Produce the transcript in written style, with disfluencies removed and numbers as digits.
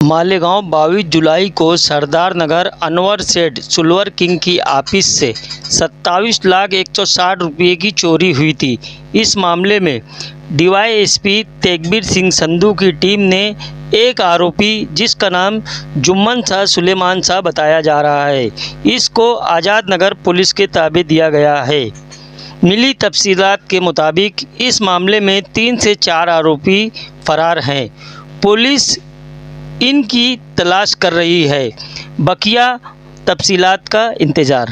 मालेगांव 22 जुलाई को सरदार नगर अनवर सेठ silver king की ऑफिस से 27,160,000 रुपये की चोरी हुई थी। इस मामले में डीवाईएसपी तेगबीर सिंह संधू की टीम ने एक आरोपी जिसका नाम जुम्मन शाह सुलेमान शाह बताया जा रहा है, इसको आज़ाद नगर पुलिस के ताबे दिया गया है। मिली तफसीलात के मुताबिक इस मामले में 3 से 4 आरोपी फरार हैं। पुलिस इनकी तलाश कर रही है। बकिया तफसीलात का इंतज़ार।